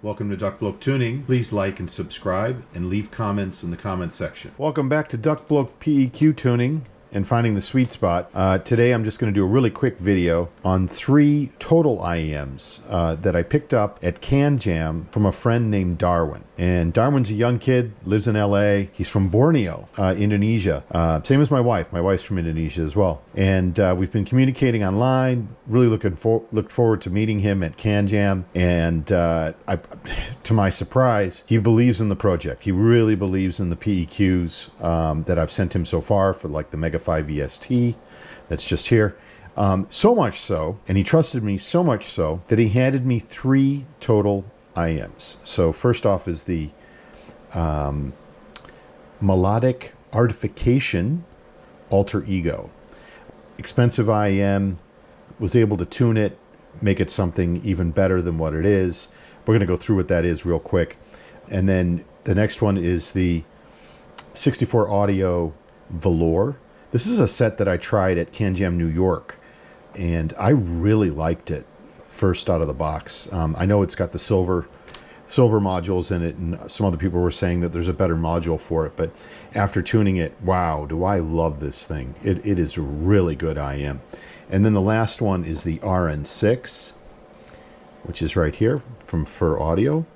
Welcome to Duck Bloke Tuning. Please like and subscribe and leave comments in the comment section. Welcome back to Duck Bloke PEQ Tuning and finding the sweet spot. Today I'm just going to do a really quick video on 3 total IEMs that I picked up at CanJam from a friend named Darwin. And Darwin's a young kid, lives in LA. He's from Borneo, Indonesia. Same as my wife. My wife's from Indonesia as well. And we've been communicating online. Really looked forward to meeting him at CanJam. And to my surprise, he believes in the project. He really believes in the PEQs that I've sent him so far for like the Mega 5 EST that's just here. So much so, and he trusted me so much so, that he handed me 3 total IEMs. So first off is the Melodic Artification Alter Ego. Expensive IEM, was able to tune it, make it something even better than what it is. We're going to go through what that is real quick. And then the next one is the 64 Audio Volur. This is a set that I tried at CanJam New York, and I really liked it first out of the box. I know it's got the silver modules in it, and some other people were saying that there's a better module for it, but after tuning it, wow, do I love this thing. It is a really good IEM. And then the last one is the RN6, which is right here from FIR Audio.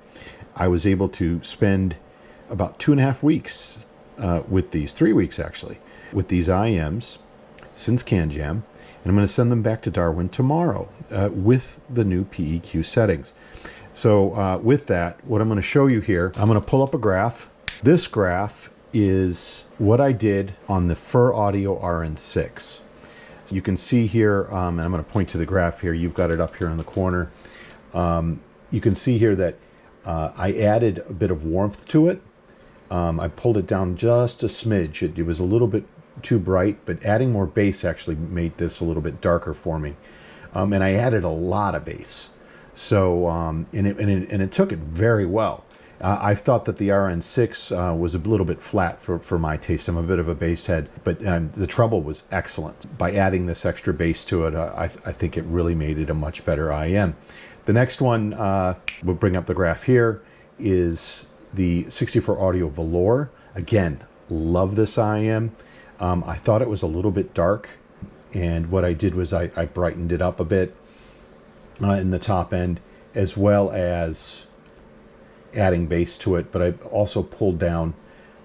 I was able to spend about 2.5 weeks with these, 3 weeks actually, with these IEMs since CanJam, and I'm going to send them back to Darwin tomorrow with the new PEQ settings. So with that, what I'm going to show you here, I'm going to pull up a graph. This graph is what I did on the FIR Audio RN6. You can see here, and I'm going to point to the graph here. You've got it up here in the corner. You can see here that I added a bit of warmth to it. I pulled it down just a smidge. It was a little bit too bright, but adding more bass actually made this a little bit darker for me. And I added a lot of bass. So, and it took it very well. I thought that the RN6 was a little bit flat for my taste. I'm a bit of a bass head, but the treble was excellent. By adding this extra bass to it, I think it really made it a much better IEM. The next one, we'll bring up the graph here, is the 64 Audio Volur. Again, love this IEM. I thought it was a little bit dark, and what I did was I brightened it up a bit in the top end, as well as adding bass to it, but I also pulled down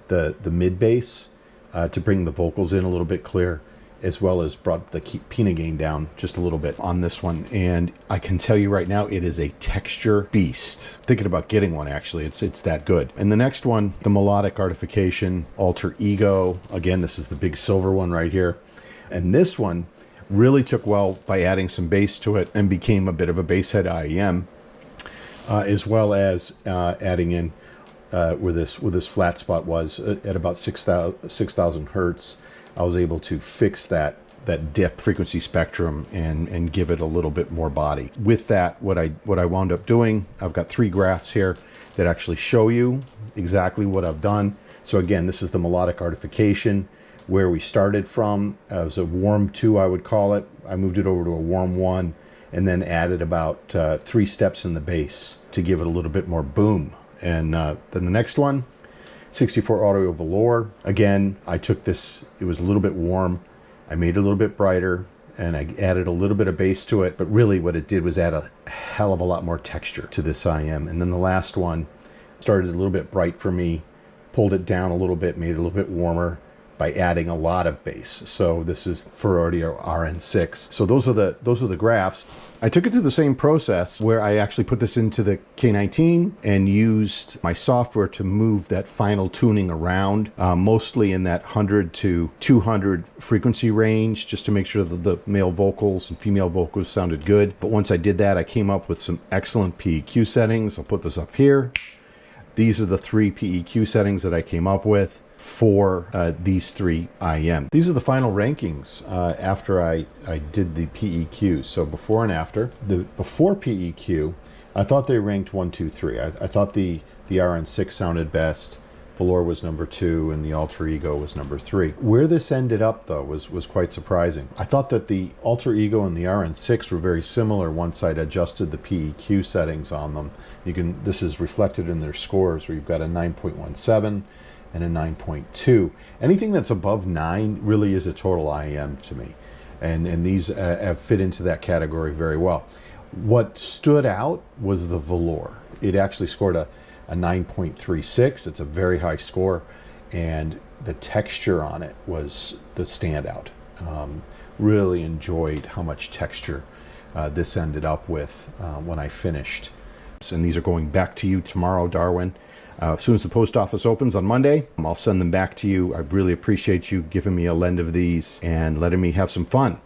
the mid bass to bring the vocals in a little bit clear, as well as brought the pina gain down just a little bit on this one. And I can tell you right now, it is a texture beast. Thinking about getting one, actually. It's that good. And the next one, the Melodic Artification Alter Ego. Again, this is the big silver one right here. And this one really took well by adding some bass to it and became a bit of a bass head IEM, as well as adding in where this flat spot was at about 6,000 hertz. I was able to fix that dip frequency spectrum and give it a little bit more body. With that, what I wound up doing, I've got 3 graphs here that actually show you exactly what I've done. So again, this is the Melodic Artification, where we started from. It was a warm 2, I would call it. I moved it over to a warm 1, and then added about 3 steps in the bass to give it a little bit more boom. And then the next one, 64 Audio Volur. Again, I took this, it was a little bit warm. I made it a little bit brighter, and I added a little bit of bass to it, but really what it did was add a hell of a lot more texture to this IEM. And then the last one started a little bit bright for me, pulled it down a little bit, made it a little bit warmer by adding a lot of bass. So this is FIR Audio RN6. So those are the graphs. I took it through the same process where I actually put this into the K19 and used my software to move that final tuning around, mostly in that 100 to 200 frequency range, just to make sure that the male vocals and female vocals sounded good. But once I did that, I came up with some excellent PEQ settings. I'll put this up here. These are the 3 PEQ settings that I came up with for these 3 IEM. These are the final rankings after I did the PEQ. So before and after. The before PEQ, I thought they ranked 1, 2, 3. I thought the RN6 sounded best, Volur was number 2, and the Alter Ego was number 3. Where this ended up, though, was quite surprising. I thought that the Alter Ego and the RN6 were very similar once I'd adjusted the PEQ settings on them. This is reflected in their scores, where you've got a 9.17 and a 9.2. Anything that's above 9 really is a total IM to me. And these have fit into that category very well. What stood out was the Volur. It actually scored a 9.36. It's a very high score, and the texture on it was the standout. Really enjoyed how much texture this ended up with when I finished. And these are going back to you tomorrow, Darwin. As soon as the post office opens on Monday, I'll send them back to you. I really appreciate you giving me a lend of these and letting me have some fun.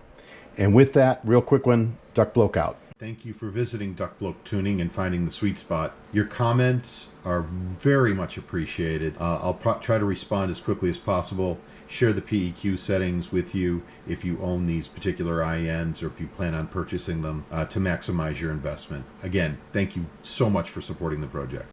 And with that, real quick one, Duck Bloke out. Thank you for visiting Duck Bloke Tuning and finding the sweet spot. Your comments are very much appreciated. I'll try to respond as quickly as possible. Share the PEQ settings with you if you own these particular IMs or if you plan on purchasing them to maximize your investment. Again, thank you so much for supporting the project.